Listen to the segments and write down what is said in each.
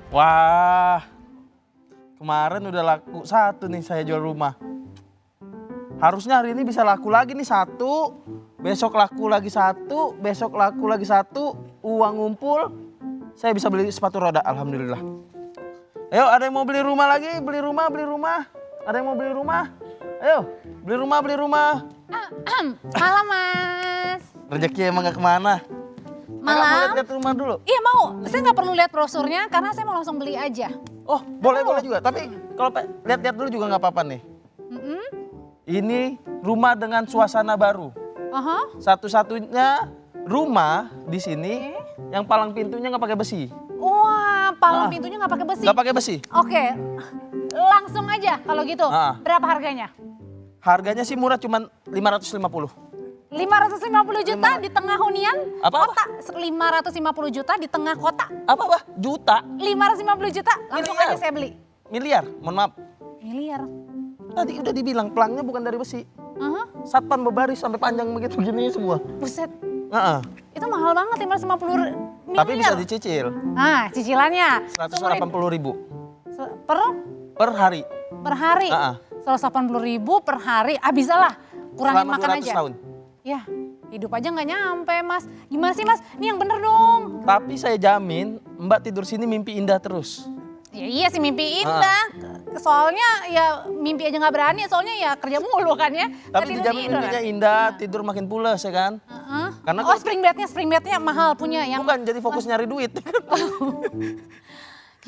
Wah, kemarin udah laku 1 nih saya jual rumah. Harusnya hari ini bisa laku lagi nih 1, besok laku lagi 1, besok laku lagi 1, uang ngumpul, saya bisa beli sepatu roda, alhamdulillah. Ayo, ada yang mau beli rumah lagi? Beli rumah. Ada yang mau beli rumah? Ayo, beli rumah. Malam, Mas. Rezeki emang gak kemana. Malam. Mau lihat rumah dulu? Iya mau, saya nggak perlu lihat brosurnya karena saya mau langsung beli aja. Oh, boleh juga. Tapi kalau lihat-lihat dulu juga nggak apa-apa nih. Ini rumah dengan suasana baru. Satu-satunya rumah di sini yang palang pintunya nggak pakai besi. Wah, palang pintunya nggak pakai besi. Nggak pakai besi. Oke, langsung aja kalau gitu. Berapa harganya? Harganya sih murah, cuman 550. 550 juta di tengah hunian Apa? kota. 550 juta di tengah kota. Apa? Juta? 550 juta langsung Miliar. aja saya beli. Miliar, mohon maaf. Miliar. Tadi udah dibilang pelangnya bukan dari besi. Satpan berbaris sampai panjang begitu gini semua. Buset. Heeh. Itu mahal banget 550 miliar. Tapi bisa dicicil. Cicilannya 180.000 per hari. per hari. 180.000 per hari. Bisa lah, kurangin Selama makan 200 aja. tahun. Ya, hidup aja nggak nyampe, Mas. Gimana sih, Mas? Ini yang bener dong. Tapi saya jamin Mbak tidur sini mimpi indah terus. Ya iya sih mimpi indah. Soalnya ya mimpi aja nggak berani, soalnya ya kerja mulu kan ya. Tapi dijamin mimpinya indah, tidur makin pules ya kan? Karena spring bednya mahal punya yang. bukan jadi fokus nyari duit.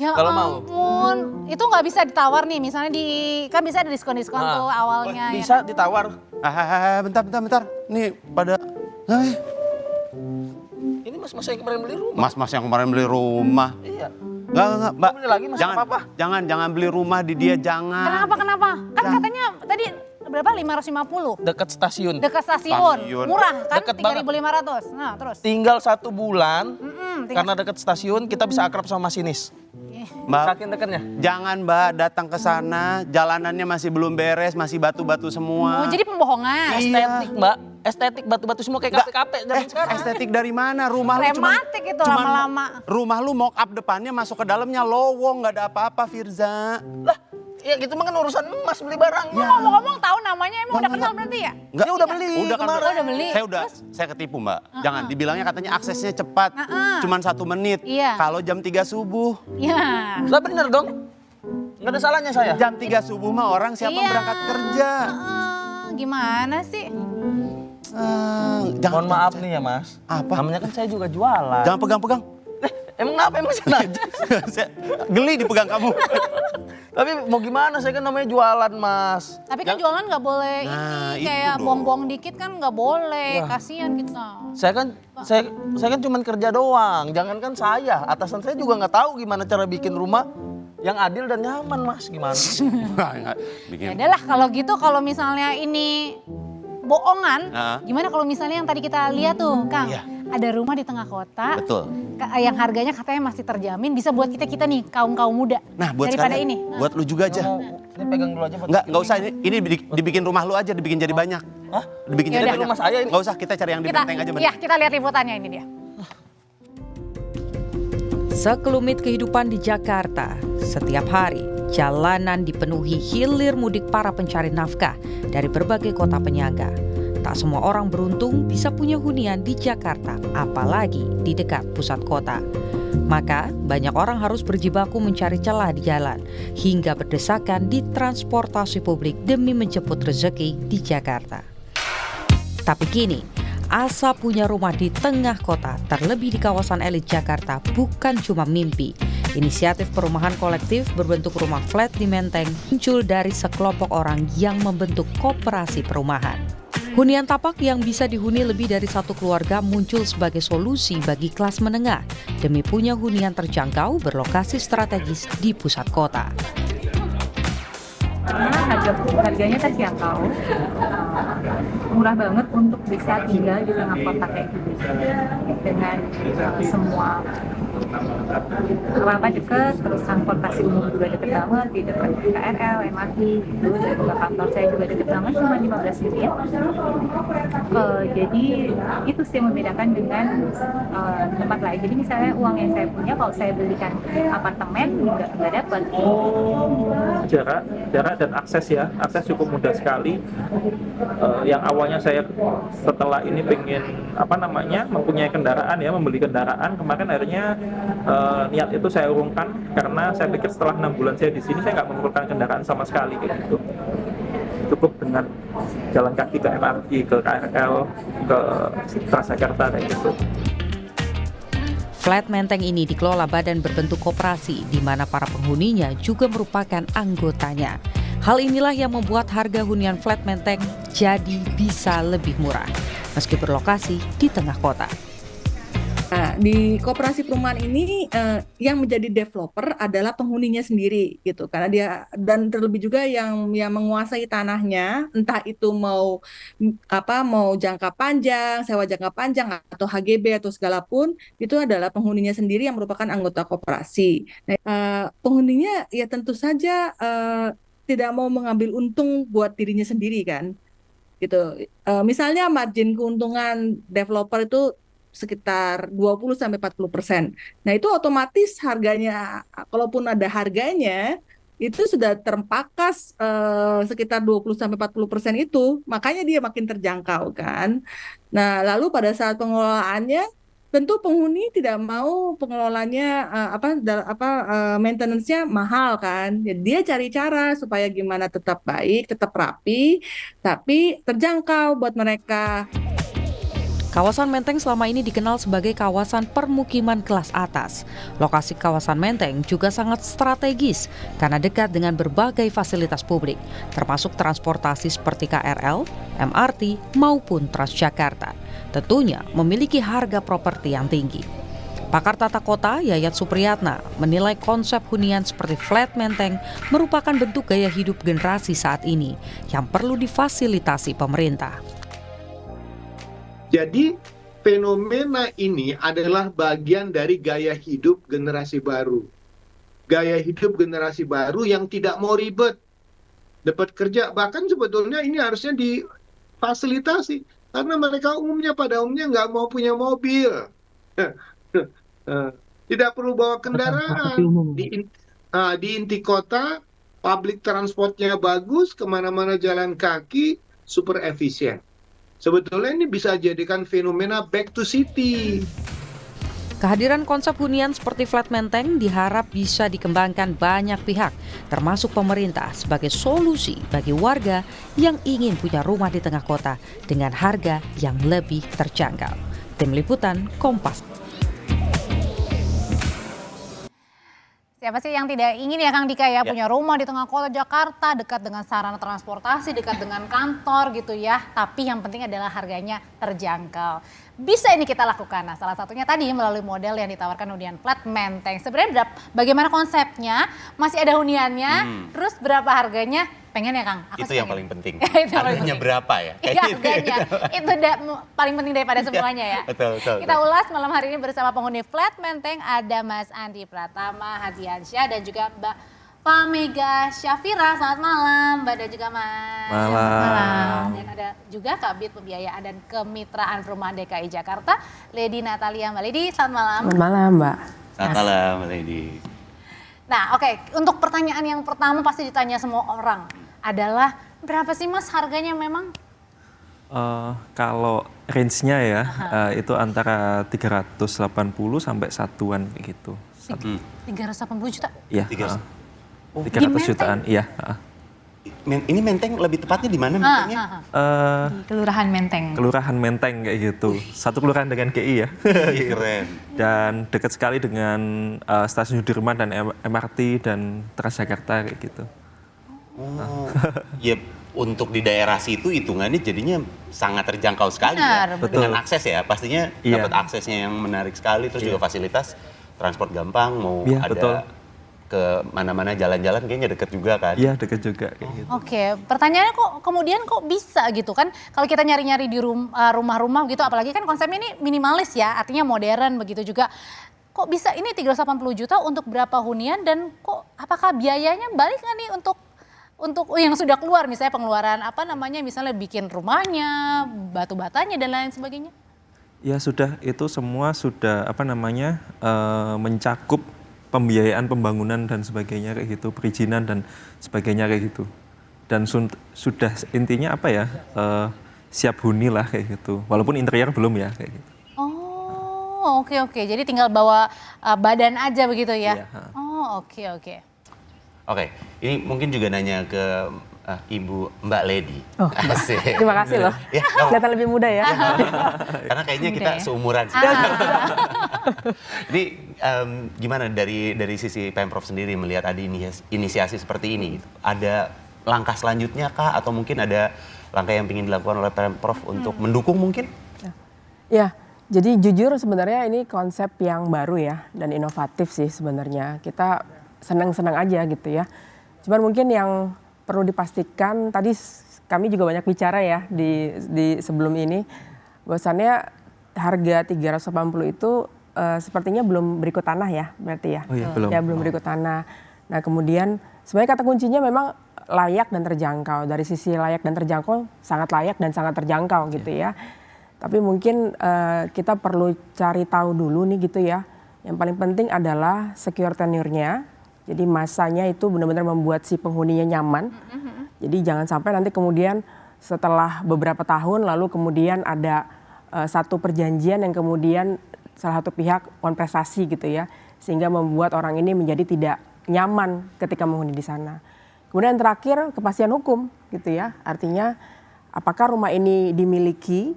Ya Kalau mau. ampun, itu nggak bisa ditawar nih, misalnya kan bisa ada diskon-diskon tuh awalnya. Bisa ditawar. Bentar. Nih pada... Ini mas-mas yang kemarin beli rumah. Mas-mas yang kemarin beli rumah. Iya. Enggak, Mbak. Mau beli lagi, Mas, Jangan, apa-apa? jangan beli rumah di dia, jangan. Kenapa? Kan katanya tadi berapa? 550. Dekat stasiun. Dekat stasiun. Murah kan? Deket banget. 3.500. Nah, terus. Tinggal 1 bulan. tinggal- Karena dekat stasiun kita bisa akrab sama masinis. Mbak, Saking dekatnya. jangan Mbak datang ke sana, jalanannya masih belum beres, masih batu-batu semua. Oh, jadi pembohongan. Estetik Mbak. Estetik batu-batu semua kayak kafe-kafe zaman sekarang. Estetik dari mana? Rumah lu Rematik itu lama-lama. Rumah lu mock up depannya, masuk ke dalamnya lowong, nggak ada apa-apa, Firza. Lah, ya gitu mah kan urusan emas beli barang. Ngomong-ngomong tahu namanya emang udah kenal berarti ya? Enggak. Dia udah beli Udah kan, kemarin. Udah beli. Saya ketipu Mbak. Jangan, dibilangnya katanya aksesnya cepat. Cuman 1 menit. Iya. Kalau jam 3 subuh. Ya. Lah bener dong. Nggak ada salahnya saya. Jam 3 subuh mah orang siapa Iya. berangkat kerja. Gimana sih? Mohon maaf nih ya Mas. Apa? Namanya kan saya juga jualan. Jangan pegang-pegang. Emang kenapa? Emang sengaja? Geli dipegang kamu. Tapi mau gimana, saya kan namanya jualan Mas. Tapi kan jualan nggak boleh Nah, ini itu kayak dong. buang-buang dikit kan nggak boleh. Kasihan kita. Saya kan cuma kerja doang. Jangankan saya, atasan saya juga nggak tahu gimana cara bikin rumah yang adil dan nyaman Mas. Gimana? Ya Bikin. udahlah kalau gitu, kalau misalnya ini bohongan, gimana kalau misalnya yang tadi kita lihat tuh, Kang? Iya. Ada rumah di tengah kota. Betul. Yang harganya katanya masih terjamin, bisa buat kita nih, kaum-kaum muda. Nah, buat daripada sekalian, ini. buat lu juga aja. Ini pegang dulu aja. Nggak usah, ini dibikin rumah lu aja, dibikin jadi banyak. Hah? Dibikin jadi Yaudah. banyak. Rumah saya ini. Nggak usah, kita cari yang di Kita, Benteng aja. ya, kita lihat liputannya ini dia. Sekelumit kehidupan di Jakarta, setiap hari jalanan dipenuhi hilir mudik para pencari nafkah dari berbagai kota penyangga. Tak semua orang beruntung bisa punya hunian di Jakarta, apalagi di dekat pusat kota. Maka banyak orang harus berjibaku mencari celah di jalan, hingga berdesakan di transportasi publik demi menjemput rezeki di Jakarta. Tapi kini, asa punya rumah di tengah kota, terlebih di kawasan elit Jakarta, bukan cuma mimpi. Inisiatif perumahan kolektif berbentuk rumah flat di Menteng muncul dari sekelompok orang yang membentuk koperasi perumahan. Hunian tapak yang bisa dihuni lebih dari 1 keluarga muncul sebagai solusi bagi kelas menengah demi punya hunian terjangkau berlokasi strategis di pusat kota. Karena harganya terjangkau, murah banget untuk bisa tinggal di tengah kota kayak gitu, dengan semua Apa-apa deket, terus transportasi umum juga deket banget, di dekat KRL, MRT gitu. Dan juga kantor saya juga deket banget, cuma 15 menit. Jadi itu sih yang membedakan dengan tempat lain. Jadi misalnya uang yang saya punya, kalau saya belikan apartemen nggak dapat. Jarak dan akses ya, akses cukup mudah sekali. Yang awalnya saya setelah ini pengen mempunyai kendaraan ya, membeli kendaraan, kemarin akhirnya niat itu saya urungkan karena saya pikir setelah 6 bulan saya di sini saya nggak memerlukan kendaraan sama sekali kayak gitu. Cukup dengan jalan kaki ke MRT, ke KRL, ke Transjakarta kayak gitu. Flat Menteng ini dikelola badan berbentuk koperasi di mana para penghuninya juga merupakan anggotanya. Hal inilah yang membuat harga hunian flat Menteng jadi bisa lebih murah meski berlokasi di tengah kota. Nah, di koperasi perumahan ini yang menjadi developer adalah penghuninya sendiri gitu, karena dia dan terlebih juga yang menguasai tanahnya, entah itu mau jangka panjang, sewa jangka panjang atau HGB atau segala pun, itu adalah penghuninya sendiri yang merupakan anggota koperasi. Nah, penghuninya ya tentu saja tidak mau mengambil untung buat dirinya sendiri kan, gitu. Misalnya margin keuntungan developer itu sekitar 20-40%. Nah itu otomatis harganya, kalaupun ada harganya, itu sudah terpakas sekitar 20-40% itu, makanya dia makin terjangkau kan. Nah lalu pada saat pengelolaannya, tentu penghuni tidak mau pengelolanya maintenance-nya mahal kan. Jadi dia cari cara supaya gimana tetap baik, tetap rapi, tapi terjangkau buat mereka. Kawasan Menteng selama ini dikenal sebagai kawasan permukiman kelas atas. Lokasi kawasan Menteng juga sangat strategis karena dekat dengan berbagai fasilitas publik, termasuk transportasi seperti KRL, MRT, maupun Transjakarta. Tentunya memiliki harga properti yang tinggi. Pakar tata kota Yayat Supriyatna menilai konsep hunian seperti flat Menteng merupakan bentuk gaya hidup generasi saat ini yang perlu difasilitasi pemerintah. Jadi fenomena ini adalah bagian dari gaya hidup generasi baru. Gaya hidup generasi baru yang tidak mau ribet. Dapat kerja, bahkan sebetulnya ini harusnya difasilitasi. Karena mereka pada umumnya nggak mau punya mobil. Tidak perlu bawa kendaraan. Di inti kota, public transportnya bagus, kemana-mana jalan kaki, super efisien. Sebetulnya ini bisa jadikan fenomena back to city. Kehadiran konsep hunian seperti flat Menteng diharap bisa dikembangkan banyak pihak, termasuk pemerintah sebagai solusi bagi warga yang ingin punya rumah di tengah kota dengan harga yang lebih terjangkau. Tim Liputan Kompas. Siapa sih yang tidak ingin ya Kang Dika ya punya rumah di tengah kota Jakarta, dekat dengan sarana transportasi, dekat dengan kantor gitu ya. Tapi yang penting adalah harganya terjangkau. Bisa ini kita lakukan. Nah salah satunya tadi melalui model yang ditawarkan hunian flat Menteng. Sebenarnya bagaimana konsepnya, masih ada huniannya, terus berapa harganya? Pengen ya Kang? Itu yang paling penting. Harganya berapa ya? Iya harganya, itu paling penting daripada semuanya ya. Betul. Kita ulas malam hari ini bersama penghuni flat Menteng, ada Mas Andi Pratama Hadiansyah dan juga Mbak Pamega Syafira. Selamat malam Mbak dan juga Mas. Malam. Dan ada juga Kabid Pembiayaan dan Kemitraan Perumahan DKI Jakarta, Lady Natalia. Mbak Lady, selamat malam. Selamat malam Mbak. Selamat malam, Lady. Nah oke, untuk pertanyaan yang pertama pasti ditanya semua orang adalah berapa sih Mas harganya memang? Kalau range-nya ya itu antara 380 sampai satuan kayak gitu. 380 juta? Iya. 300 jutaan, iya. Ini Menteng lebih tepatnya di mana Mentengnya? Di Kelurahan Menteng. Kelurahan Menteng kayak gitu. Satu kelurahan dengan GI ya. Keren. Dan dekat sekali dengan stasiun Sudirman dan MRT dan Transjakarta kayak gitu. Ya untuk di daerah situ hitungannya jadinya sangat terjangkau sekali. Benar, ya. Dengan akses ya, pastinya dapat aksesnya yang menarik sekali, terus juga fasilitas transport gampang, mau ada ke mana-mana jalan-jalan kayaknya deket juga kan? Iya deket juga kayak gitu. Oke, pertanyaannya kok bisa gitu kan? Kalau kita nyari-nyari di rumah-rumah gitu, apalagi kan konsepnya ini minimalis ya, artinya modern begitu juga. Kok kok bisa ini 380 juta untuk berapa hunian dan kok apakah biayanya balik nggak nih untuk yang sudah keluar, misalnya pengeluaran misalnya bikin rumahnya, batu batanya dan lain sebagainya? Ya sudah, itu semua sudah mencakup pembiayaan pembangunan dan sebagainya kayak gitu, perizinan dan sebagainya kayak gitu. Dan sudah intinya siap huni lah kayak gitu. Walaupun interior belum ya kayak gitu. Oh, oke. Jadi tinggal bawa badan aja begitu ya? Iya. Oh, oke. Oke, ini mungkin juga nanya ke Ibu Mbak Lady. Oh, Asik. terima kasih loh. Ya, Kelihatan lebih muda ya. karena kayaknya kita seumuran sih. Jadi gimana dari sisi Pemprov sendiri melihat ada inisiasi seperti ini? Gitu? Ada langkah selanjutnya kah? Atau mungkin ada langkah yang ingin dilakukan oleh Pemprov untuk mendukung mungkin? Ya, jadi jujur sebenarnya ini konsep yang baru ya dan inovatif sih sebenarnya. Kita senang-senang aja gitu ya. Cuman mungkin yang perlu dipastikan, tadi kami juga banyak bicara ya di sebelum ini, bahwasannya harga 380 itu sepertinya belum berikut tanah ya berarti ya. Oh iya, belum. Ya belum berikut tanah. Nah kemudian sebenarnya kata kuncinya memang layak dan terjangkau. Dari sisi layak dan terjangkau sangat layak dan sangat terjangkau gitu ya. Tapi mungkin kita perlu cari tahu dulu nih gitu ya. Yang paling penting adalah secure tenure-nya. Jadi masanya itu benar-benar membuat si penghuninya nyaman. Jadi jangan sampai nanti kemudian setelah beberapa tahun lalu kemudian ada satu perjanjian yang kemudian salah satu pihak kontrasasi gitu ya. Sehingga membuat orang ini menjadi tidak nyaman ketika menghuni di sana. Kemudian terakhir kepastian hukum gitu ya. Artinya apakah rumah ini dimiliki?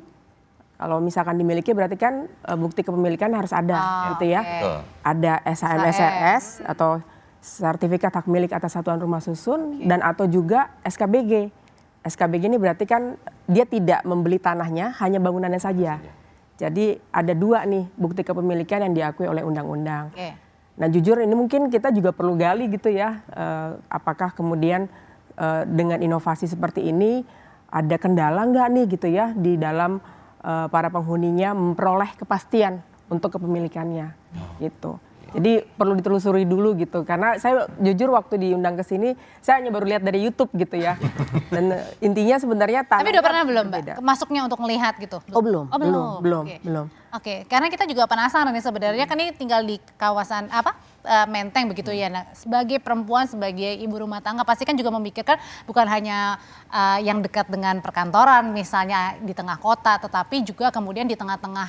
Kalau misalkan dimiliki berarti kan bukti kepemilikan harus ada gitu ya. Okay. Ada SHM-SHS atau sertifikat hak milik atas satuan rumah susun dan atau juga SKBG. SKBG ini berarti kan dia tidak membeli tanahnya, hanya bangunannya saja. Jadi ada dua nih bukti kepemilikan yang diakui oleh undang-undang. Nah jujur ini mungkin kita juga perlu gali gitu ya. Apakah kemudian dengan inovasi seperti ini ada kendala nggak nih gitu ya di dalam para penghuninya memperoleh kepastian untuk kepemilikannya gitu. Jadi perlu ditelusuri dulu gitu karena saya jujur waktu diundang ke sini saya hanya baru lihat dari YouTube gitu ya. Dan intinya sebenarnya tapi udah pernah belum Mbak masuknya untuk melihat gitu? Oh belum. Oke, karena kita juga penasaran nih sebenarnya kan ini tinggal di kawasan Menteng begitu ya. Nah, sebagai perempuan, sebagai ibu rumah tangga pasti kan juga memikirkan bukan hanya yang dekat dengan perkantoran misalnya di tengah kota, tetapi juga kemudian di tengah-tengah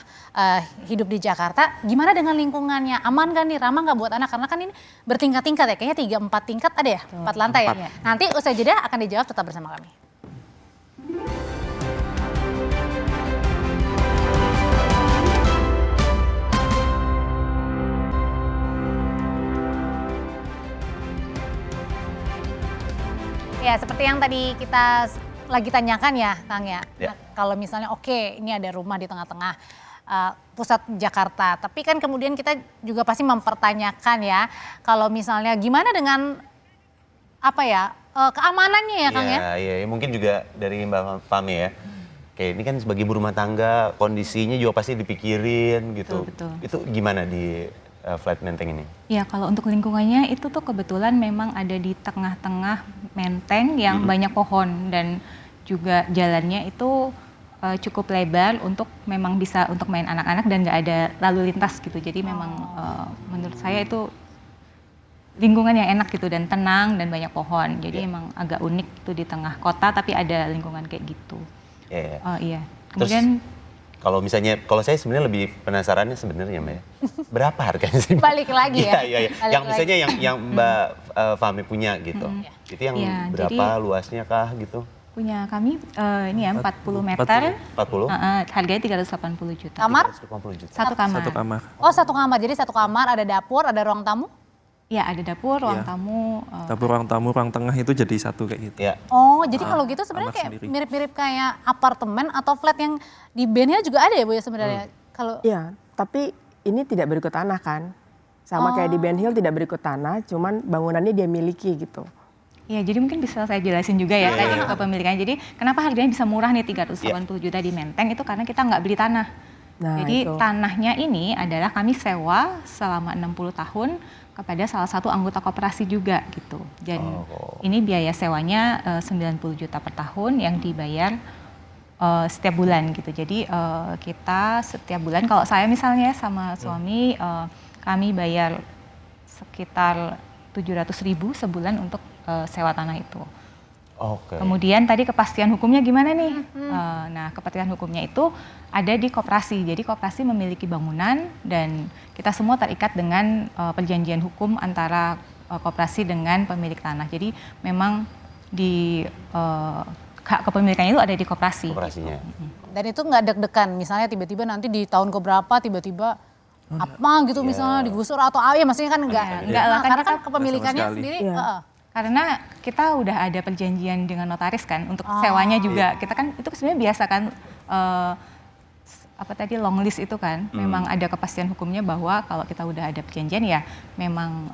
hidup di Jakarta. Gimana dengan lingkungannya? Aman gak nih? Ramah gak buat anak? Karena kan ini bertingkat-tingkat ya, kayaknya 3-4 tingkat ada ya? 4 lantai ya? Nanti usai jeda akan dijawab, tetap bersama kami. Ya, seperti yang tadi kita lagi tanyakan ya, Kang ya. Nah, kalau misalnya ini ada rumah di tengah-tengah pusat Jakarta, tapi kan kemudian kita juga pasti mempertanyakan ya, kalau misalnya gimana dengan keamanannya ya, Kang ya? Iya, mungkin juga dari Mbak Fami ya. Kayak ini kan sebagai ibu rumah tangga, kondisinya juga pasti dipikirin gitu. Betul. Itu gimana di flat Menteng ini? Ya kalau untuk lingkungannya itu tuh kebetulan memang ada di tengah-tengah Menteng yang banyak pohon dan juga jalannya itu cukup lebar untuk memang bisa untuk main anak-anak dan nggak ada lalu lintas gitu. Jadi memang menurut saya itu lingkungan yang enak gitu dan tenang dan banyak pohon. Jadi emang agak unik itu di tengah kota tapi ada lingkungan kayak gitu. Iya. Kemudian kalau saya sebenarnya lebih penasarannya sebenarnya Mbak ya, berapa harganya sih? Balik lagi ya? Iya. Yang misalnya yang Mbak Fami punya gitu, itu yang berapa luasnya kah gitu? Punya kami ini ya 40 meter. 40? Harganya 380 juta. Kamar? 380 juta. Satu kamar. Satu kamar. Oh satu kamar, jadi satu kamar ada dapur, ada ruang tamu? Ya ada dapur, ruang tamu. Dapur, ruang tamu, ruang tengah itu jadi satu kayak gitu. Ya. Oh jadi kalau gitu sebenarnya kayak sendiri. mirip-mirip kayak apartemen atau flat yang di Ben Hill juga ada ya Bu ya sebenarnya? Kalau Iya, tapi ini tidak berikut tanah kan. Sama kayak di Ben Hill tidak berikut tanah, cuman bangunannya dia miliki gitu. Ya jadi mungkin bisa saya jelasin juga ya tadi kepemilikannya. Jadi kenapa harganya bisa murah nih 380 juta di Menteng itu karena kita nggak beli tanah. Nah, Jadi itu. tanahnya ini adalah kami sewa selama 60 tahun kepada salah satu anggota koperasi juga gitu. Dan ini biaya sewanya 90 juta per tahun yang dibayar setiap bulan gitu. Jadi kita setiap bulan, kalau saya misalnya sama suami kami bayar sekitar 700.000 sebulan untuk sewa tanah itu. Oke. Kemudian tadi kepastian hukumnya gimana nih? Nah, kepastian hukumnya itu ada di koperasi. Jadi koperasi memiliki bangunan dan kita semua terikat dengan perjanjian hukum antara koperasi dengan pemilik tanah. Jadi memang di hak kepemilikannya itu ada di koperasi. Koperasinya. Dan itu nggak deg-degan, misalnya tiba-tiba nanti di tahun keberapa tiba-tiba apa gitu misalnya digusur atau ya maksudnya kan enggak lah, kan karena kan kita kepemilikannya sama sekali. sendiri. Karena kita udah ada perjanjian dengan notaris kan untuk sewanya juga. Kita kan itu sebenarnya biasa kan apa tadi long list itu kan. Memang ada kepastian hukumnya bahwa kalau kita udah ada perjanjian ya memang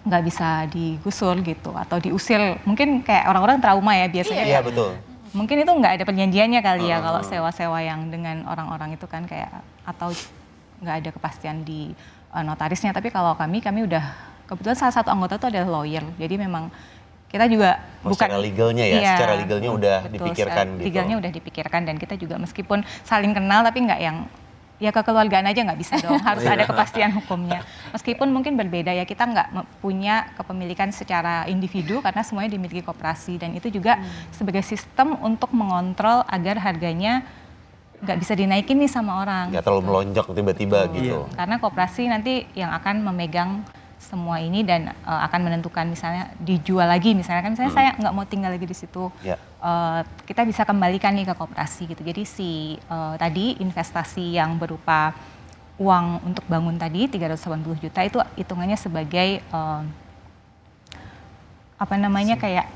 nggak bisa digusur gitu atau diusir. Mungkin kayak orang-orang trauma ya biasanya. Iya, betul. Mungkin itu nggak ada perjanjiannya kali ya kalau sewa-sewa yang dengan orang-orang itu kan kayak atau nggak ada kepastian di notarisnya. Tapi kalau kami udah kebetulan salah satu anggota itu adalah lawyer. Jadi memang kita juga bukan secara legalnya ya, iya, secara legalnya udah betul, dipikirkan secara gitu. legalnya udah dipikirkan dan kita juga meskipun saling kenal tapi nggak yang ya kekeluargaan aja nggak bisa dong, harus ada kepastian hukumnya. Meskipun mungkin berbeda ya, kita nggak punya kepemilikan secara individu karena semuanya dimiliki koperasi dan itu juga sebagai sistem untuk mengontrol agar harganya nggak bisa dinaikin nih sama orang. Nggak terlalu melonjak tiba-tiba gitu. Karena koperasi nanti yang akan memegang semua ini dan akan menentukan misalnya dijual lagi misalnya kan misalnya saya nggak mau tinggal lagi di situ, kita bisa kembalikan nih ke koperasi gitu. Jadi tadi investasi yang berupa uang untuk bangun tadi 380 juta itu hitungannya sebagai apa namanya kayak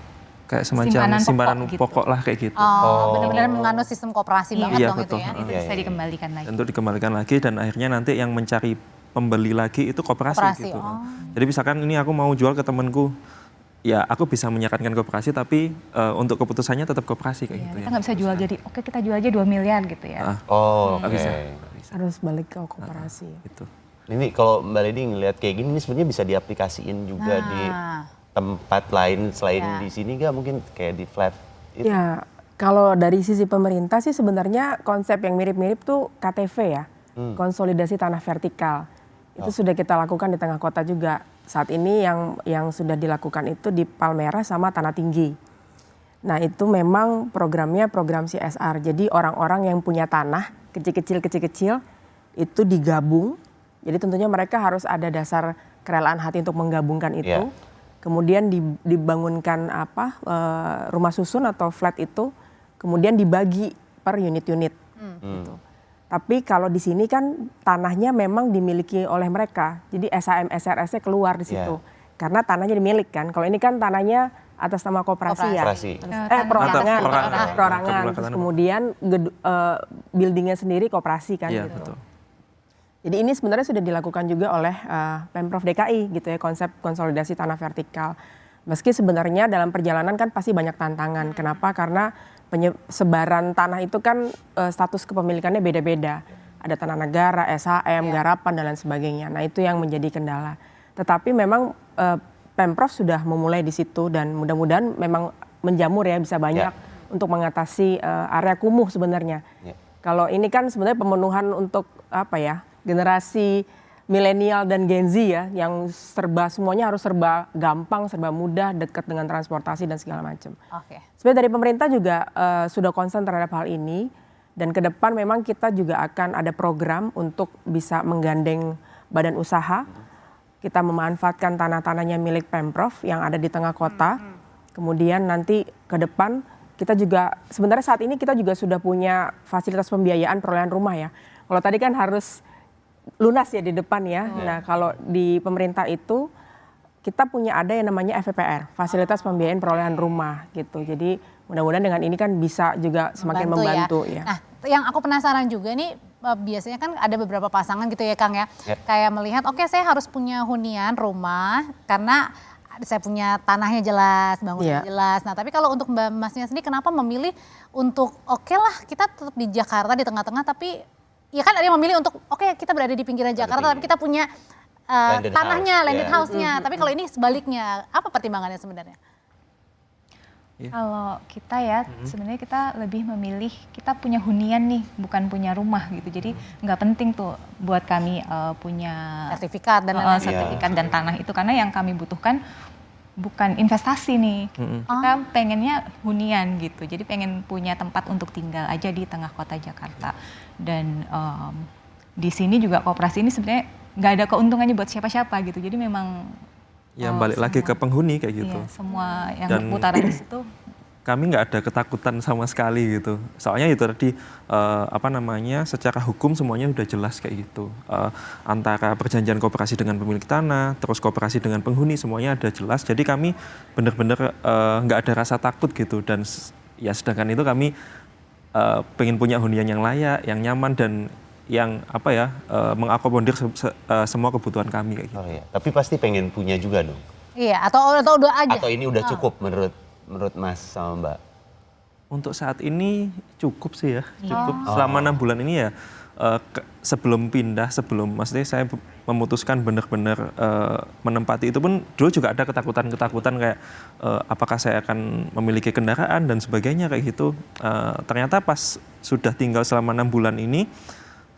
semacam simpanan gitu. pokok lah kayak gitu. Benar-benar menganut sistem koperasi banget dong betul. itu ya. Itu bisa dikembalikan lagi. Untuk dikembalikan lagi dan akhirnya nanti yang mencari pembeli lagi itu koperasi gitu. Jadi misalkan ini aku mau jual ke temanku, ya aku bisa menyarankan koperasi tapi untuk keputusannya tetap koperasi kayak gitu Kita ya. nggak bisa jual jadi oke kita jual aja 2 miliar gitu ya. Oke. Harus balik ke koperasi. Gitu. Ini kalau Mbak Lady ngelihat kayak gini ini sebenarnya bisa diaplikasiin juga di tempat lain selain di sini nggak, mungkin kayak di flat itu. Ya, kalau dari sisi pemerintah sih sebenarnya konsep yang mirip-mirip tuh KTV ya, konsolidasi tanah vertikal. Itu sudah kita lakukan di tengah kota juga. Saat ini yang sudah dilakukan itu di Palmerah sama Tanah Tinggi. Nah itu memang programnya program CSR. Jadi orang-orang yang punya tanah kecil-kecil itu digabung. Jadi tentunya mereka harus ada dasar kerelaan hati untuk menggabungkan itu. Kemudian dibangunkan rumah susun atau flat itu. Kemudian dibagi per unit-unit. Gitu. Tapi kalau di sini kan tanahnya memang dimiliki oleh mereka. Jadi SHM SRS-nya keluar di situ. Karena tanahnya dimiliki kan. Kalau ini kan tanahnya atas nama koperasi ya. Perorangan. Terus kemudian buildingnya sendiri koperasi kan gitu. Betul. Jadi ini sebenarnya sudah dilakukan juga oleh Pemprov DKI gitu ya, konsep konsolidasi tanah vertikal. Meski sebenarnya dalam perjalanan kan pasti banyak tantangan. Kenapa? Karena sebaran tanah itu kan status kepemilikannya beda-beda. Ada tanah negara, SHM, garapan, dan lain sebagainya. Nah itu yang menjadi kendala. Tetapi memang Pemprov sudah memulai di situ dan mudah-mudahan memang menjamur ya, bisa banyak untuk mengatasi area kumuh sebenarnya. Kalau ini kan sebenarnya pemenuhan untuk generasi milenial dan Gen Z ya, yang semuanya harus serba gampang, serba mudah, dekat dengan transportasi dan segala macam. Sebenarnya dari pemerintah juga sudah concern terhadap hal ini, dan ke depan memang kita juga akan ada program untuk bisa menggandeng badan usaha. Kita memanfaatkan tanah-tanahnya milik Pemprov yang ada di tengah kota. Kemudian nanti ke depan kita juga, sebenarnya saat ini kita juga sudah punya fasilitas pembiayaan perolehan rumah ya. Kalau tadi kan harus lunas ya di depan ya. Nah kalau di pemerintah itu kita punya ada yang namanya FPPR, fasilitas pembiayaan perolehan rumah gitu. Jadi mudah-mudahan dengan ini kan bisa juga semakin membantu ya. Nah yang aku penasaran juga nih, biasanya kan ada beberapa pasangan gitu ya Kang ya. Kayak melihat oke, saya harus punya hunian rumah karena saya punya tanahnya jelas, bangunannya jelas. Nah tapi kalau untuk Mbak Masnya sendiri kenapa memilih untuk oke lah kita tetap di Jakarta di tengah-tengah tapi ya kan ada yang memilih untuk oke, kita berada di pinggiran Jakarta tapi kita punya Landed tanahnya, house, landed ya. house-nya. Tapi kalau ini sebaliknya, apa pertimbangannya sebenarnya? Kalau kita ya sebenarnya kita lebih memilih kita punya hunian nih, bukan punya rumah gitu. Jadi nggak penting tuh buat kami punya Sertifikat dan lain-lain. sertifikat dan tanah itu, karena yang kami butuhkan bukan investasi nih. Kita pengennya hunian gitu. Jadi pengen punya tempat untuk tinggal aja di tengah kota Jakarta. Dan di sini juga koperasi ini sebenarnya nggak ada keuntungannya buat siapa-siapa gitu. Jadi memang Ya balik lagi ke penghuni kayak gitu. iya, semua yang Dan berputaran di situ. Kami nggak ada ketakutan sama sekali gitu. Soalnya itu tadi secara hukum semuanya udah jelas kayak gitu. Antara perjanjian koperasi dengan pemilik tanah, terus koperasi dengan penghuni semuanya ada jelas. Jadi kami benar-benar nggak ada rasa takut gitu. Dan ya sedangkan itu kami pengen punya hunian yang layak, yang nyaman dan yang mengakomodir semua kebutuhan kami kayak gitu. Oh iya, tapi pasti pengen punya juga dong. Iya, atau udah aja. Atau ini udah cukup menurut Mas sama Mbak? Untuk saat ini cukup sih ya, cukup. Selama 6 bulan ini ya sebelum maksudnya saya memutuskan benar-benar menempati itu pun dulu juga ada ketakutan kayak apakah saya akan memiliki kendaraan dan sebagainya kayak gitu. Ternyata pas sudah tinggal selama 6 bulan ini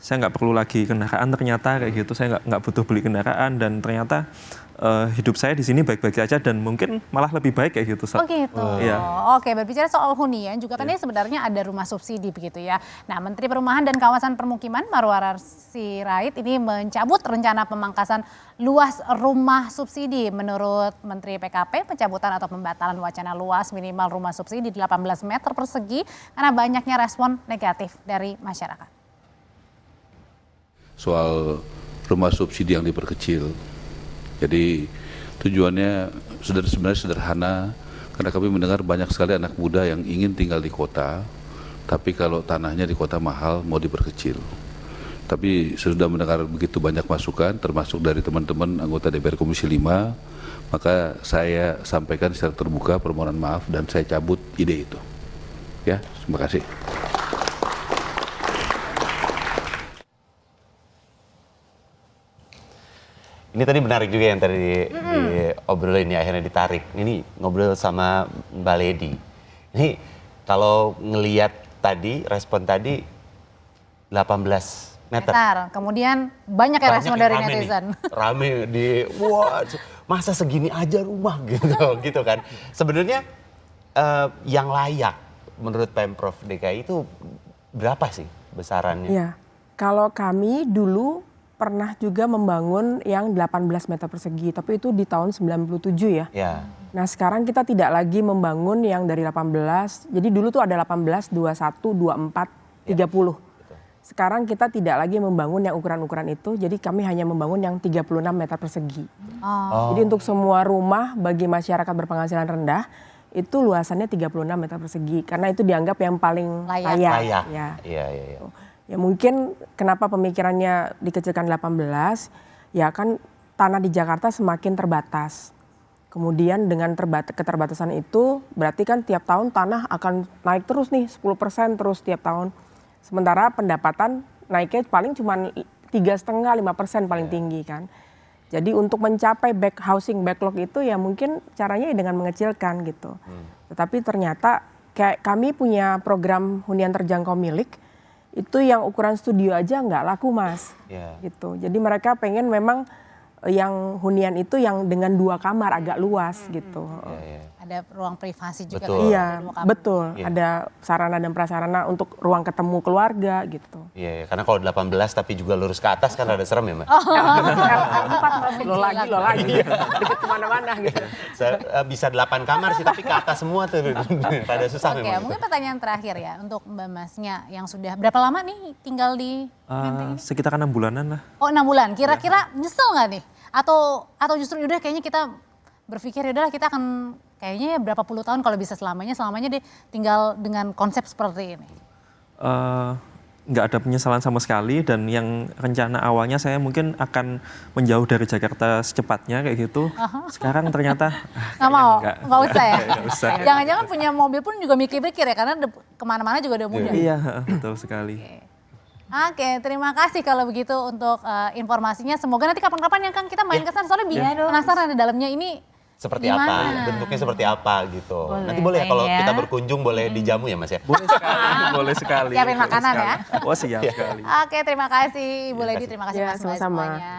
saya nggak perlu lagi kendaraan ternyata kayak gitu. Saya nggak butuh beli kendaraan dan ternyata hidup saya di sini baik-baik saja dan mungkin malah lebih baik kayak gitu. Oh gitu. Iya. Oke, berbicara soal hunian juga kan ini sebenarnya ada rumah subsidi begitu ya. Nah, Menteri Perumahan dan Kawasan Permukiman Marwarar Sirait ini mencabut rencana pemangkasan luas rumah subsidi. Menurut Menteri PKP, pencabutan atau pembatalan wacana luas minimal rumah subsidi 18 meter persegi karena banyaknya respon negatif dari masyarakat. Soal rumah subsidi yang diperkecil. Jadi tujuannya sebenarnya sederhana, karena kami mendengar banyak sekali anak muda yang ingin tinggal di kota, tapi kalau tanahnya di kota mahal mau diperkecil. Tapi sudah mendengar begitu banyak masukan, termasuk dari teman-teman anggota DPR Komisi 5, maka saya sampaikan secara terbuka permohonan maaf dan saya cabut ide itu. Ya, terima kasih. Ini tadi menarik juga yang tadi diobrolin ya, akhirnya ditarik. Ini ngobrol sama Mbak Lady. Ini kalau ngelihat tadi, respon tadi 18 meter. Kemudian banyak ya respon dari netizen. Rame di, wah masa segini aja rumah gitu kan. Sebenarnya yang layak menurut Pemprov DKI itu berapa sih besarannya? Iya, kalau kami dulu pernah juga membangun yang 18 meter persegi, tapi itu di tahun 97 ya. Ya. Nah sekarang kita tidak lagi membangun yang dari 18, jadi dulu tuh ada 18, 21, 24, 30. Sekarang kita tidak lagi membangun yang ukuran-ukuran itu, jadi kami hanya membangun yang 36 meter persegi. Jadi untuk semua rumah bagi masyarakat berpenghasilan rendah, itu luasannya 36 meter persegi, karena itu dianggap yang paling layak. Ya. Iya. Ya mungkin kenapa pemikirannya dikecilkan 18, ya kan tanah di Jakarta semakin terbatas. Kemudian dengan keterbatasan itu berarti kan tiap tahun tanah akan naik terus nih 10% terus tiap tahun. Sementara pendapatan naiknya paling cuma 3,5-5% paling tinggi kan. Jadi untuk mencapai housing backlog itu ya mungkin caranya dengan mengecilkan gitu. Tetapi ternyata kayak kami punya program hunian terjangkau milik, itu yang ukuran studio aja nggak laku Mas, gitu. Jadi mereka pengen memang yang hunian itu yang dengan 2 kamar agak luas gitu. Ada ruang privasi juga. Iya, betul. Ada sarana dan prasarana untuk ruang ketemu keluarga gitu. Iya, karena kalau 18 tapi juga lurus ke atas kan rada serem ya Mbak? Lo lagi, deket kemana-mana gitu. Bisa 8 kamar sih tapi ke atas semua tuh, rada susah memang. Oke, mungkin pertanyaan terakhir ya untuk Mbak Masnya yang sudah berapa lama nih tinggal di Menteng ini? Sekitar 6 bulanan lah. Oh 6 bulan, kira-kira nyesel nggak nih? Atau justru udah kayaknya kita berpikir udahlah kita akan kayaknya ya berapa puluh tahun kalau bisa selamanya deh tinggal dengan konsep seperti ini. Nggak ada penyesalan sama sekali dan yang rencana awalnya saya mungkin akan menjauh dari Jakarta secepatnya kayak gitu. Sekarang ternyata nggak usah ya. Nggak usah. Jangan-jangan punya mobil pun juga mikir-mikir ya karena kemana-mana juga udah mudah. Iya, betul sekali. Oke, terima kasih kalau begitu untuk informasinya. Semoga nanti kapan-kapan ya Kang kita main ke sana soalnya penasaran di dalamnya ini seperti gimana? apa, bentuknya seperti apa gitu. Boleh, Nanti boleh ya kalau ya. kita berkunjung boleh dijamu ya Mas ya? Boleh sekali, boleh sekali. Siapin boleh makanan sekali. ya. Oh siap sekali. Oke, terima kasih Ibu Lady, terima kasih Ya, Mas Mbak sama-sama. semuanya.